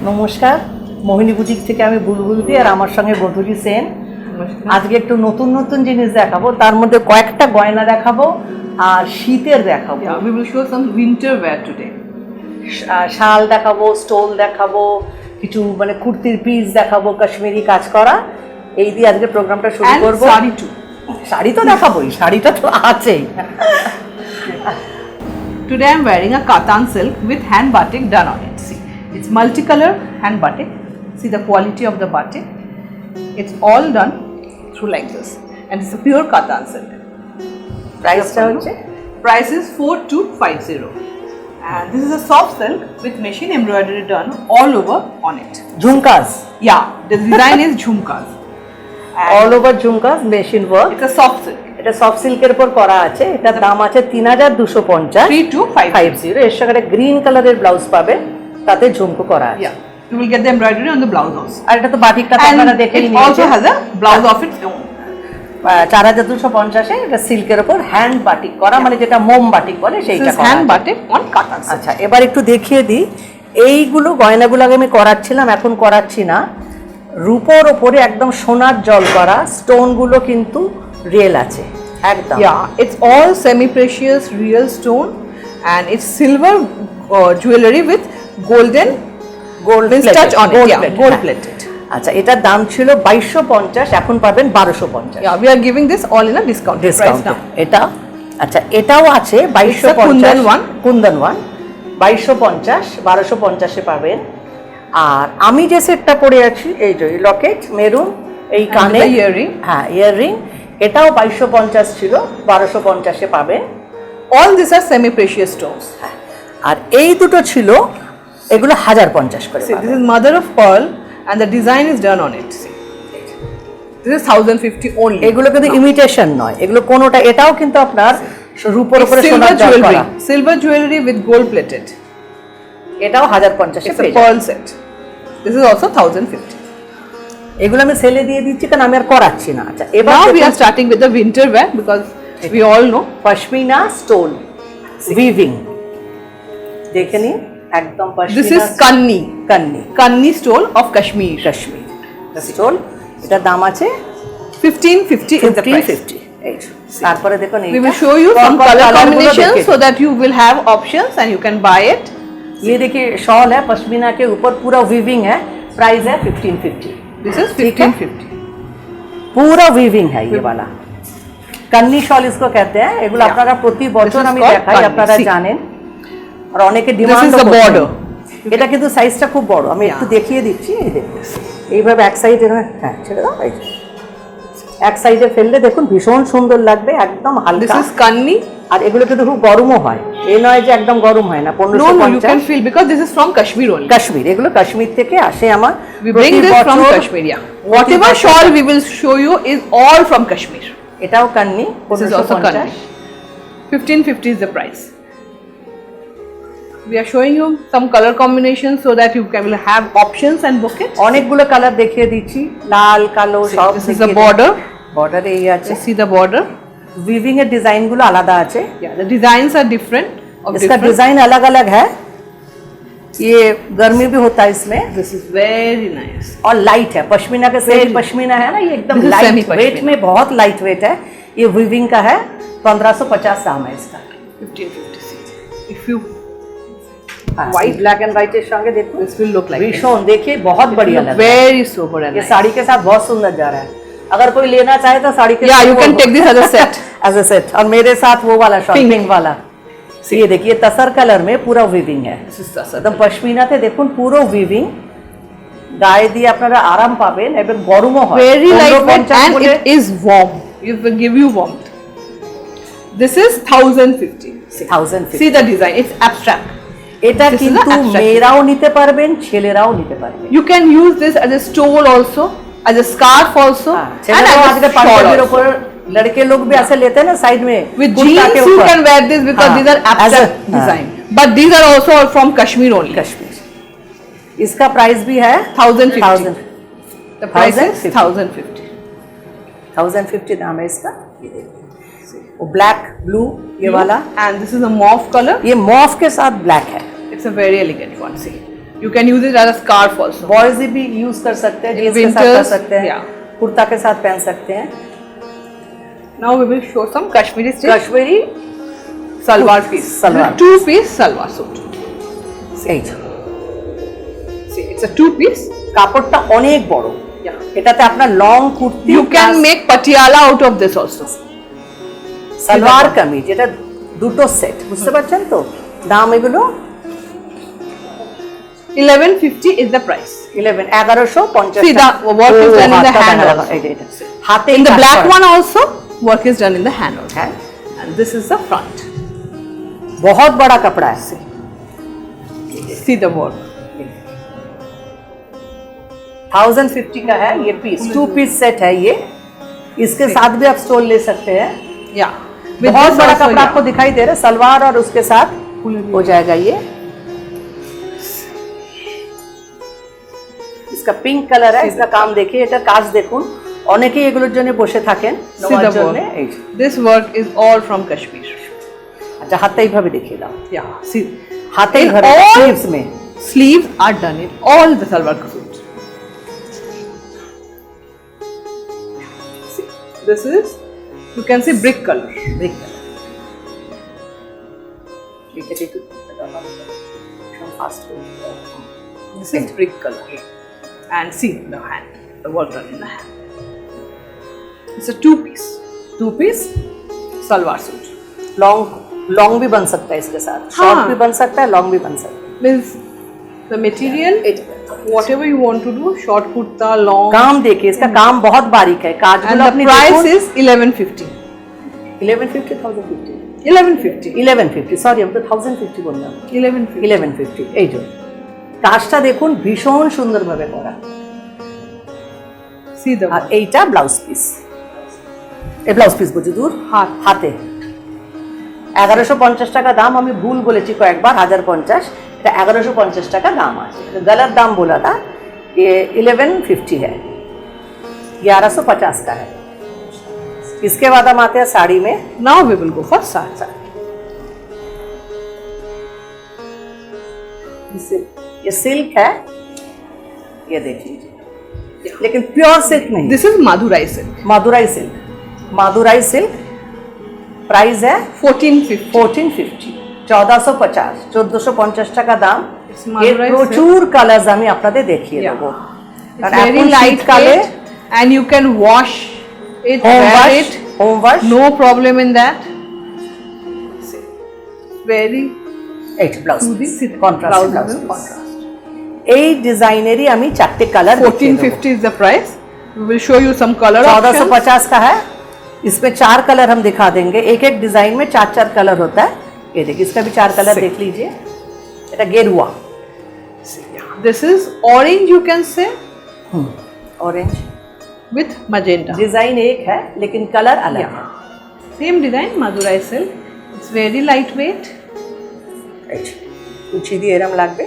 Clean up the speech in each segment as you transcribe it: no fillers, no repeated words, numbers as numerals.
নমস্কার, মোহিনী বুটিক থেকে আমি বুলবুলদি আর আমার সঙ্গে বধুরি সেন। আজকে একটু নতুন নতুন জিনিস দেখাবো, তার মধ্যে কয়েকটা গয়না দেখাবো আর শীতের দেখাবো। Yeah, we will show some winter wear today. শাল দেখাবো, স্টোল দেখাবো, কিছু মানে কুর্তির পিস দেখাবো, কাশ্মীরি কাজ করা। এই দিয়ে আজকে প্রোগ্রামটা শুরু And করবো। sari too. শাড়ি তো দেখাবোই, শাড়িটা তো আছেই। Today I am wearing a katan silk with hand batik done on it. See, it's multicolor hand batik. See the quality of the batik. It's all done through like this, and it's a pure katan silk. প্রাইসটা হচ্ছে Price is 4250, and this is a soft silk with machine embroidery done all over on it. Jhumkas, Yeah, the design is jhumkas. And all over jhumkas, machine work. it's a soft silk. এটা soft সিল্কের উপর করা আছে। এটার দাম আছে 3250। 3250. এর সঙ্গে একটা গ্রিন কালারের ব্লাউজ পাবে, তাতে ঝুমকো করা আছে। Yeah, you will get the embroidery on the blouse also. আর এটা তো বাটিকটা আপনারা And দেখেই it নিয়েছেন। also has a blouse of its own. 4250 এটা সিল্কের উপর হ্যান্ড বাটিক করা, মানে যেটা মোম বাটিক বলে This সেইটা is করা hand আছে। batik on katan silk. আচ্ছা, এবার একটু দেখিয়ে দিই। এইগুলো গয়নাগুলো আগে আমি করাচ্ছিলাম, এখন করাচ্ছি না। রূপোর ওপরে একদম সোনার জল করা স্টোনগুলো কিন্তু রিয়েল আছে একদম। Yeah, it's all semi-precious real stone, and it's silver jewelry with golden touch on it. Yeah, gold plated. আচ্ছা, এটার দাম ছিল 2250, এখন পাবেন 1250 Yeah, we are giving this all in a discount price discount. now. এটা আচ্ছা, এটাও আছে 2250, কুন্দন one. কুন্দন ওয়ান 2250, 1250 পাবেন। আর আমি যে সেটটা পরে আছি, এই যে লকেট মেরুন, এই And কানে the earring. হ্যাঁ ইয়াররিং, এটাও 2250 ছিল, 1250 পাবেন। All these are semi-precious stones. আর এই দুটো ছিল, এগুলো 1050 করে See, পাবেন। this is mother of pearl, and the design is done on it. See, this is 1050 only. এগুলো কিন্তু ইমিটেশন নয়, এগুলো কোনোটা। এটাও কিন্তু আপনার রূপোর It's উপরে silver সোনার জল jewelry, করা। silver jewelry with gold plated. এটাও 1050 It's a pearl set. This is also 1050. এগুলো আমি সেলে দিয়ে দিচ্ছি, কারণ আমি আর করাচ্ছি না। আচ্ছা, এবার Now we are starting with the winter wear because we all know pashmina stone weaving, দেখে নিন একদম pashmina. this is Kanni. Kanni Kanni stole of Kashmir. Kashmir stone. এটার দাম আছে 1550 is the price. 1550। এই তারপরে দেখুন, We will show you some color combinations so that you will have options and you can buy it. ये देखिए शॉल है पश्मीना के ऊपर, पूरा वीविंग है। प्राइस है 1550। This is ठीक है? 1550. पूरा वीविंग है ये वाला। कन्नी शॉल इसको कहते हैं। এগুলো Yeah. আপনারা প্রতি বছর This is আমি called দেখাই, kanni. আপনারা See. জানেন, আর অনেকে This demand is the border. এটা কিন্তু সাইজটা খুব বড়, আমি Yeah. একটু দেখিয়ে দিচ্ছি। এই দেখুন, এইভাবে এক সাইডে, হ্যাঁ ছেড়ে দাও, এই যে। এক সাইডে ফেললে দেখুন ভীষণ সুন্দর লাগবে, একদম This হালকা। is Kanni. আর এগুলো কিন্তু খুব গরমও হয়, এই নয় যে একদম গরম হয় না। No, you 1550 can feel because this is from Kashmir only. Kashmir, এগুলো কাশ্মীর থেকে আসে আমার। We bring প্রতি this from বছর Kashmir. Yeah. Whatever বছর- shawl we will show you is all from Kashmir. এটাও Kanni, This is also 1550। Kanni. 1550 is the price. We are showing you some color combinations so that you can will have options and book it. অনেকগুলো colour দেখিয়ে দিচ্ছি, লাল কালো সব। This is the border. Border এই আছে। You see the border. Weaving এর design গুলো আলাদা আছে। Yeah, the designs are different. Of इसका different. डिजाइन अलग अलग है। ये गर्मी भी होता है इसमें, This is very nice. और लाइट है। पश्मीना के सेमी Very- पश्मीना है ना, ये एकदम This is light semi-pashmina. Wait में, बहुत लाइट वेट है। ये वीविंग का है, 1550 दाम है इसका। 1550. If you white black and white এর সঙ্গে দেখুন, this will look like भीषण देखिए, बहुत बढ़िया लग रहा है। very sober and ये nice. साड़ी के साथ बहुत सुंदर जा रहा है। अगर कोई लेना चाहे तो साड़ी के Yeah, साथ you वो- can take this as a set. As a set. और मेरे साथ वो वाला शॉल, Pink. पिंक वाला। ये देखिए तसर कलर में पूरा वीविंग है, This is the set. একদম পশমিনাতে দেখুন পুরো উইভিং। গায়ে দিয়ে আপনারা আরাম পাবেন এবং গরমও হয়। Very lightweight 1550 and বলে- it is warm. It will give you warmth. This is 1050. 1050। See the design. It's abstract. এটা This is কিন্তু the abstract. মেয়েরাও নিতে পারবেন, ছেলেরাও নিতে পারবেন। You can use this as a stole also, as a scarf also, हाँ, and ছেলেরাও as আজকে a shawl পাঞ্জাবির also. উপর लड़के लोग भी ऐसे लेते हैं ना साइड में, With कुर्ता jeans के you ऊपर। can wear this because हाँ, these are as a- abstract हाँ, design. But these are also from Kashmir only. Kashmir. इसका प्राइस भी है 1050. The price is 1050. 1050. 1050 दाम है इसका। ये देखिए, वो ब्लैक ब्लू ये वाला, And this is a mauve color. ये मॉफ के साथ ब्लैक है। It's a very elegant one. See, You can use it as a scarf also. Boys भी यूज कर सकते हैं, In जीन्स के साथ कर winters, सकते हैं, yeah. कुर्ता के साथ पहन सकते हैं। Now we will show some Kashmiri stitch Kashmiri salwar piece. Salwar. 2-piece salwar suit. এই যে, See, it's a 2-piece. কাপড়টা অনেক বড়, Yeah. এটাতে আপনার long kurti, You can make patiala out of this also. Salwar kameez, এটা দুটো সেট, বুঝতে পারছেন তো? দাম এগুলো 1150 is the price. 1150। See, the work is done in the hand also. হাতে In the black one also, work is done in the hand also. হ্যাঁ, And this is the front. बहुत बड़ा कपड़ा है। See the work. 1050 का है ये piece, 2 piece set है ये। इसके साथ भी आप स्टोल ले सकते हैं। Yeah. बहुत this बड़ा also, कपड़ा yeah. आपको दिखाई दे रहा है, सलवार और उसके साथ हो जाएगा ये। इसका पिंक काলার है, इसका काम देखिए, এটা কাজ দেখুন। অনেকেই এগুলোর জন্য বসে থাকেন See নেওয়ার the জন্য। work. এই যে, This work is all from Kashmir. আচ্ছা হাতে এইভাবে দেখিয়ে দাও, Yeah. See, হাতে In ঘরে all- স্লিভস में sleeves are done in all the salwar suit. See, this is, you can see brick color. Brick colour. একটু fast This is brick color. And see the hand, the work done in the hand. It's a 2-piece 2 piece salwar suit. Long भी बन सकता है इसके साथ, short भी बन सकता है, लॉन्ग भी बन सकता Means the material, whatever you want to do, short kurta, long. है। काम देखिए, इसका काम बहुत बारीक है, And काजगुलो the अपनी price is 1150. 1150 1050 1150. 1150, সরি আমি তো 1050 বললাম। 1150. 1150 এই যে কাজটা দেখুন, ভীষণ সুন্দরভাবে করা। See the আর work. এইটা ব্লাউজ পিস, এই ব্লাউজ পিস বুঝি দূর হাতে 1150 টাকা দাম। আমি ভুল বলেছি কয়েকবার, 1050, এটা 1150 টাকা দাম আছে। गलत दाम बोला था, ये 1150 है, 1150 का है। इसके बाद हम आते हैं साड़ी में। Now we will go for sari. ये सिल्क है, ये देखिए, लेकिन प्योर सिल्क नहीं, This is Madurai silk. Madurai silk. Madurai silk price है 1450. 1450, 1450, 1450 টাকা দাম। It's এর Madurai প্রচুর কালার্স আমি আপনাদের দেখিয়ে Yeah. দেবো। It's very lightweight and you can wash it, home wear wash, it, home wash. no problem in that. See, very এই blouse soothing. See, contrast blouse blouse is in contrast. এই ডিজাইনেরই আমি চারটে colour 1450 is the price. We will show you some color options. 1450 का है। इसमें 4 colour हम दिखा देंगे, एक एक डिजाइन में 4 कलर होता है। ये देखिए, इसका भी 4 कलर देख लीजिए। এটা गेरुआ, This is orange, you can say, orange. with magenta. Design एक है लेकिन कलर अलग है। Same design, Madurai silk. It's very lightweight. कुछ ही एरम लागবে।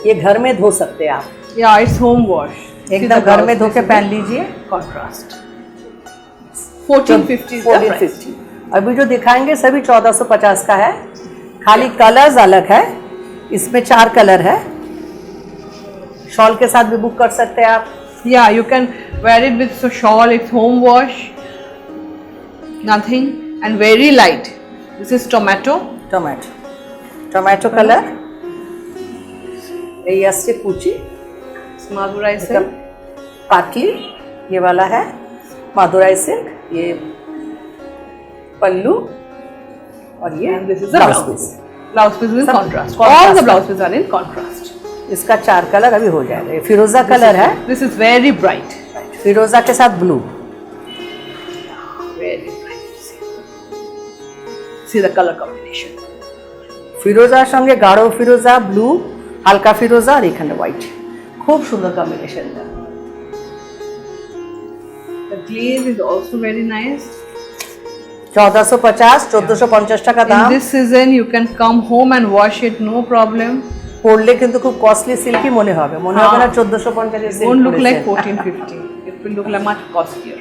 ये घर में धो सकते हैं आप, Yeah, it's home wash. See एकदम the घर blouse में धो piece के is पहन in लीजिए। Contrast. 1450 is the price. 1450। अभी जो दिखाएंगे सभी 1450 का है, खाली कलर्स अलग है। इसमें 4 कलर है। शॉल के साथ भी बुक कर सकते हैं आप। Yeah, you can wear it with a shawl. It's home wash. Nothing, and very light. This is tomato. Tomato, tomato colour. ये আসছে কুচি, It's Madurai silk. पाटली, ये वाला है मादुराई सिल्क। ये पल्लू और ये And this is the blouse blouse. Piece. Blouse piece is in Some contrast. contrast All the है। blouse pieces are in contrast. इसका 4 कलर अभी हो जाएगा। ये फिरोजा कलर है, This is very bright. फिरोजा के साथ blue. Very bright. See the color combination. ফিরোজার সঙ্গে গাঢ় ফিরোজা, ব্লু, হালকা ফিরোজা আর এখানে হোয়াইট, খুব সুন্দর কম্বিনেশনটা। The glaze is also very nice. 1450, 1450 টাকা In দাম। this season, you can come home and wash it, no problem. পরলে কিন্তু খুব কস্টলি সিল্কই মনে হবে, মনে হবে না 1450 এর silk. Won't look like 1450. It will look like much costlier.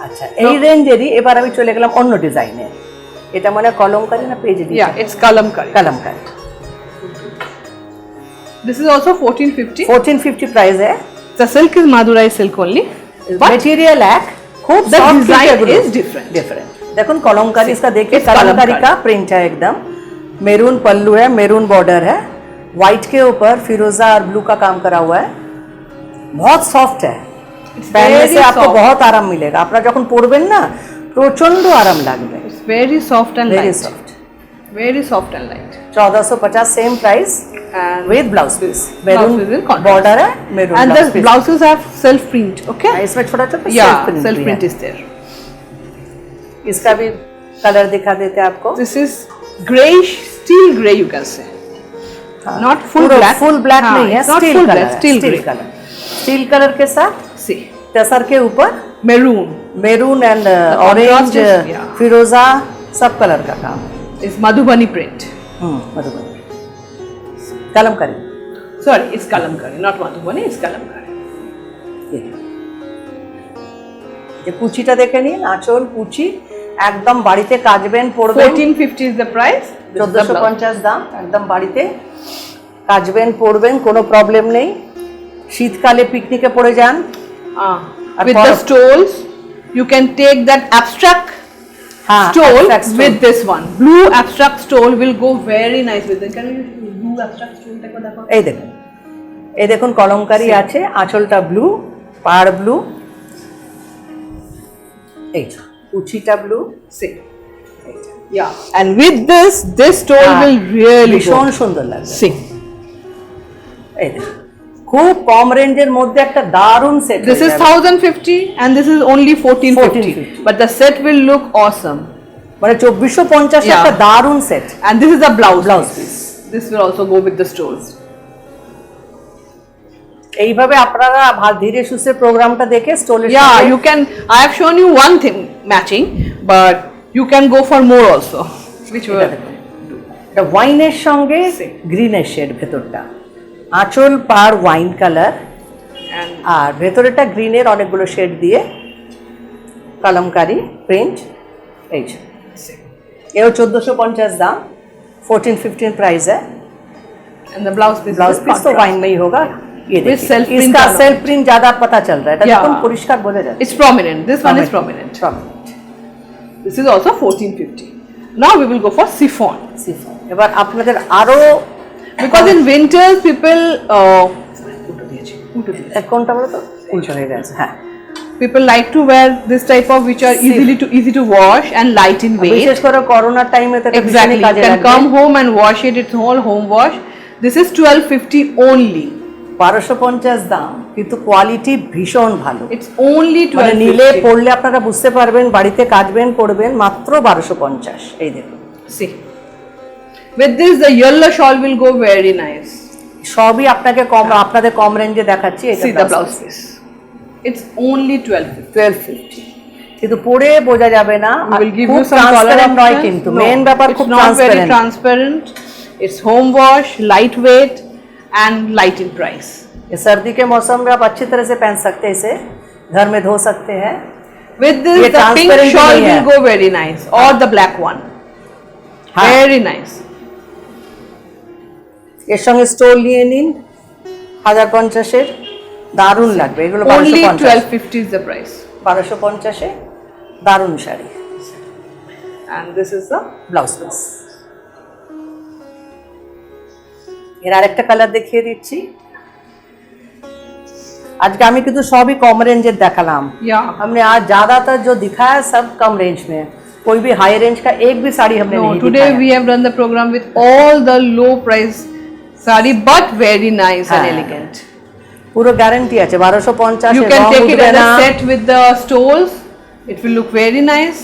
আচ্ছা, এই রেঞ্জেরই এবার আমি চলে গেলাম অন্য ডিজাইনে। এটা মানে কলমকারি না পেজ দিয়ে? Yeah, it's kalamkari. Kalamkari. This is also 1450. 1450 price है। The silk is Madurai silk only, but material एक खूब the soft design print is different. Different. देखो कलमकारी इसका देखिए, It's कलमकारी कलमकारी। का प्रिंट है एकदम, मेरून पल्लू है, मेरून बॉर्डर है, व्हाइट के ऊपर फिरोजा और ब्लू का काम करा हुआ है, बहुत सॉफ्ट है, पहनने very से आपको soft. बहुत आराम मिलेगा। আপনারা যখন পরবেন না প্রচন্ড আরাম লাগবে। It's very soft and Very light. soft. Very soft and light. 1450 same price And with blouse piece, Blouse maroon piece in contrast. Border है, maroon and blouse the piece. blouses have self print. Okay. इसमें छोटा छोटा Yeah, self self print print भी is there. है। इसका भी colour दिखा देते हैं आपको। This is greyish, steel grey, you can say. Not full black. Full black हाँ, नहीं है, it's not steel full colour black, है, steel steel grey. Colour, steel colour के साथ See, टसर के ऊपर maroon maroon and contrast orange is- yeah. फिरोजा सब colour का काम है। is Madhubani print. Madhubani Kalamkari Sorry, it's kalamkari, not Madhubani, it's kalamkari. যে কুচিটা দেখে নিন, আঁচল কুচি একদম বাড়িতে কাচবেন পরবেন। 1450 is the price. This is the blouse. 1450 দাম, একদম বাড়িতে কাচবেন পরবেন, কোনো প্রবলেম নেই। শীতকালে পিকনিকে পড়ে যান। আর With পর- the stoles, you can take that abstract হ্যাঁ stole abstract stole। with this one. Blue abstract stole will go very nice with it. Can you use blue abstract stole? Take a look. এই দেখুন কলমকারি আছে, আঁচলটা blue, পাড় blue, এই যে কুচিটা blue, See. Yeah. And with this stole will really ভীষণ go. সুন্দর লাগবে। See. এই দেখুন খুব কম রেঞ্জের মধ্যে একটা দারুণ set. This is 1050 and this is only 1450. 1450. But the set will look awesome. মানে 2450 Yeah. একটা দারুণ set. And this is the blouse. Blouse piece. This will also go with the stoles. এইভাবে আপনারা ধীরে সুস্থে প্রোগ্রামটা দেখে স্টোলের Yeah, you can. I have shown you one thing matching, but you can go for more also. Which will. এটা ওয়াইনের সঙ্গে গ্রিনের shade ভেতরটা, আঁচল পাড় ওয়াইন কালার And আর ভেতরেটা গ্রিনের অনেকগুলো শেড দিয়ে কলমকারি প্রিন্ট। এই যে এও 1450 दाम, 1415 प्राइस है। and the blouse piece. Blouse is piece तो contrast. वाइन में ही होगा। ये With देखिए self print इसका डाला। सेल्फ प्रिंट ज्यादा पता चल रहा है, Yeah. एकदम परिष्कार बोले जाए। It's prominent. This one is prominent. This is also 1450. Now we will go for chiffon. এবার আপনাদের আরো Because in winters people কোনটা বলো তো উল্টো হয়ে গেছে। হ্যাঁ people like to wear this type of which are easy to wash and light in weight. বিশেষ করে করোনার টাইমে তো এটা ভীষণই Exactly. You কাজে can লাগবে। come home and wash it. It's whole home wash. This is 1250 only. 1250 দাম, কিন্তু কোয়ালিটি ভীষণ ভালো। It's only মানে নিলে 1250. পড়লে আপনারা বুঝতে পারবেন, বাড়িতে কাচবেন পরবেন, মাত্র 1250। এই দেখুন See. With this the yellow shawl will go very nice. সবই আপনাকে কম, আপনাদের কম রেঞ্জে দেখাচ্ছি। এটা See the blouse piece. It's only 1250. 1250, কিন্তু পরে বোঝা যাবে না। We will give খুব you some color ট্রান্সপারেন্ট নয়, options. কিন্তু No, মেন ব্যাপার it's খুব not very transparent. transparent. It's home wash, lightweight, and light in price. ये सर्दी के मौसम में आप अच्छी तरह से पहन सकते हैं, इसे घर में धो सकते हैं। With this, ये the pink transparent shawl नहीं है। will go very nice, or the black one. हाँ। Very nice. এর সঙ্গে স্টোল নিয়ে নিন 1050-এর, দারুণ লাগবে এগুলো। Only 1250, 1250 is the price. 1250-এ দারুণ sari. And this is the blouse piece. এর আরেকটা কালার দেখিয়ে দিচ্ছি। আজকে আমি কিন্তু সবই কম रेंज देखालाम। yeah. हमने आज ज्यादातर जो दिखाया सब कम रेंज में है, कोई भी हाई रेंज का एक भी साड़ी हमने No, नहीं today दिखाया। we have done the program with all the low price sari, but very nice and हाँ। elegant. পুরো গ্যারান্টি আছে 1250। You can take it as a set with the stoles. It will look very nice.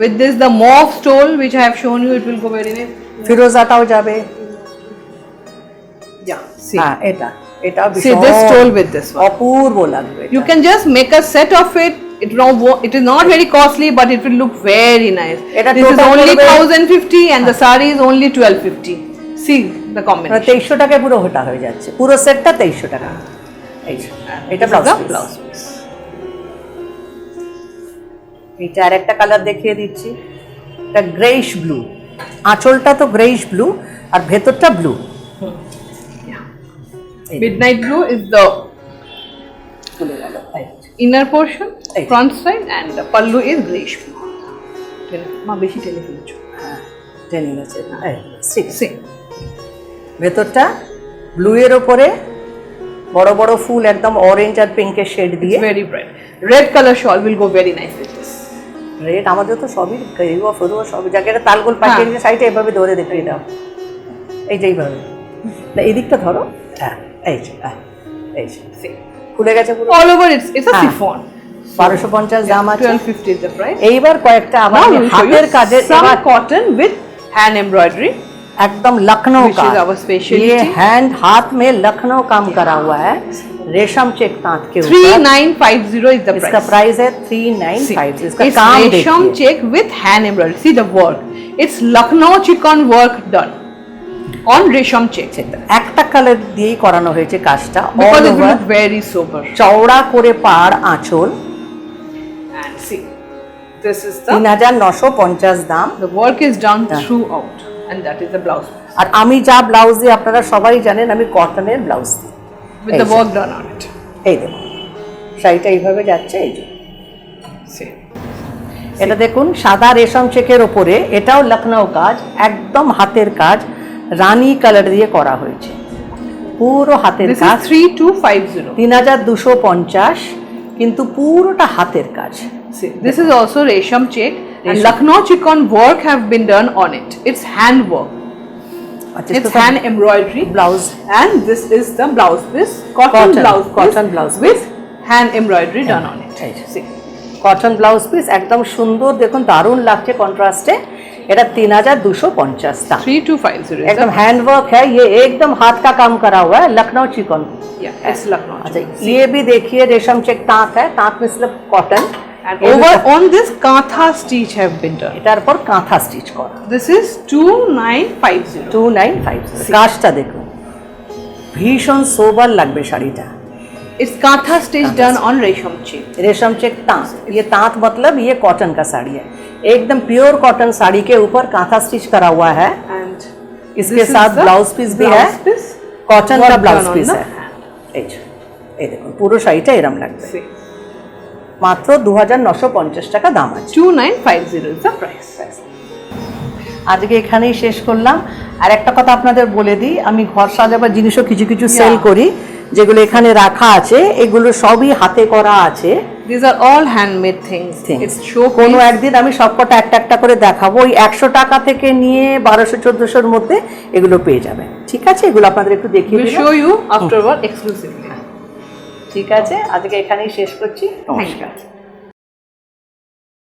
With this, the mauve stole which I have shown you, it will go very nice. ফিরোজাটাও যাবে। Yeah. See. হ্যাঁ এটা এটাও See ভীষণ this stole with this one. অপূর্ব লাগবে। You can just make a set of it. It is not very costly, but it will look very nice. এটা This is total only করবে- 1050 and the sari is only 1250. See the combination. 2300 টাকায় পুরো হোটা হয়ে যাচ্ছে, পুরো সেটটা 2300 টাকা। এই যে, এটা This is the blouse blouse piece. এটা আরেকটা কালার দেখিয়ে দিচ্ছি। এটা গ্রেইশ ব্লু, আঁচলটা তো গ্রেইশ ব্লু আর ভেতরটা blue. Midnight blue is the খুলে গেল এই যে। inner portion, Right. front side, and the pallu is greyish blue. মা বেশি টেনে ফেলেছো। হ্যাঁ টেনে গেছে এই ঠিক আছে। Same. ভেতরটা ব্লু এর ওপরে বড় বড় ফুল একদম অরেঞ্জ আর পিঙ্কের শেড দিয়ে Very bright. Red color shawl will go very nice with this. Red আমাদের তো সবই গেরুয়া ফেরুয়া সবই জায়গায় তালগোল পাঠিয়ে দিয়ে সাইডে এভাবে ধরে দেখিয়ে দাও এই যে এইভাবে না এই দিকটা ধরো হ্যাঁ এই যে এই যে Same. খুলে গেছে পুরো All over it's a হ্যাঁ। chiffon. 1250 দাম আছে 1250 is the price. এইবার কয়েকটা আবার Now we will show হাতের you কাজের some এবার cotton with hand embroidery. एकदम लखनऊ Which का is our specialty. ये हैंड हाथ में लखनऊ काम करा हुआ है रेशम चेक तांत के ऊपर 3950 is the इसका price. प्राइस है 3950 इसका It's काम resham देखिए check with hand embroidery. See the work. It's Lucknow chiffon work done on resham check. একটা কালার দিয়েই করানো হয়েছে কাজটা Because all it will over look very sober. চওড়া করে পাড় আঁচল And see, this is the 3950 দাম work is done Yeah. throughout, and that is the blouse আর আমি যা ব্লাউজ দিই আপনারা সবাই জানেন আমি কটনের ব্লাউজ দিই with the Hey, work done on it. এই দেখুন শাড়িটা এইভাবে যাচ্ছে এই যে See, এটা দেখুন সাদা রেশম চেকের ওপরে এটাও লখনউ কাজ একদম হাতের কাজ রানী কালার দিয়ে করা হয়েছে পুরো হাতের this কাজ is 3250. 3250 কিন্তু পুরোটা হাতের কাজ See, this is also resham check, and Resham. Lucknow chiffon work have been done on it. It's hand work. আচ্ছা It's hand embroidery. Blouse And this is the blouse piece, cotton blouse piece, cotton blouse with hand embroidery done on it. এই যে। See, cotton blouse piece একদম সুন্দর দেখুন দারুণ লাগছে কন্ট্রাস্টে এটা 3250 দাম 3250 is एकदम the हैंड वर्क है ये एकदम हाथ का काम करा हुआ है Lucknow chicken yeah, it's Lucknow. अच्छा chiffon. ये भी देखिए रेशम चेक तांत है तांत में सिर्फ cotton And over on this kantha stitch have been done. এটার পর কাঁথা স্টিচ করা This is 2950. 2950 কাজটা দেখুন ভীষণ সোবার লাগবে শাড়িটা It's kantha stitch done on resham check. रेशम चेक तांत ये तांत मतलब ये कॉटन का साड़ी है एकदम प्योर कॉटन साड़ी के ऊपर कांथा स्टिच करा हुआ है And इसके this is साथ the ब्लाउज पीस भी है blouse piece. कॉटन Work का blouse done on piece the है এই যে, এই দেখুন পুরো শাড়িটা এরম লাগবে See, মাত্র 2950 টাকা দাম আছে 2950 is the price. আজকে এখানেই শেষ করলাম আর একটা কথা আপনাদের বলে দিই আমি ঘর সাজাবার জিনিসও কিছু কিছু সেল করি যেগুলো এখানে রাখা আছে এগুলো সবই হাতে করা আছে These are all handmade things. It's কোনো showcase. একদিন আমি সবকটা একটা একটা করে দেখাবো ওই 100 টাকা থেকে নিয়ে 1200-1400 মধ্যে এগুলো পেয়ে যাবেন ঠিক আছে এগুলো আপনাদের একটু দেখিয়ে We'll দিলাম show you afterward exclusively. ঠিক আছে আজকে এখানেই শেষ করছি Thank নমস্কার you.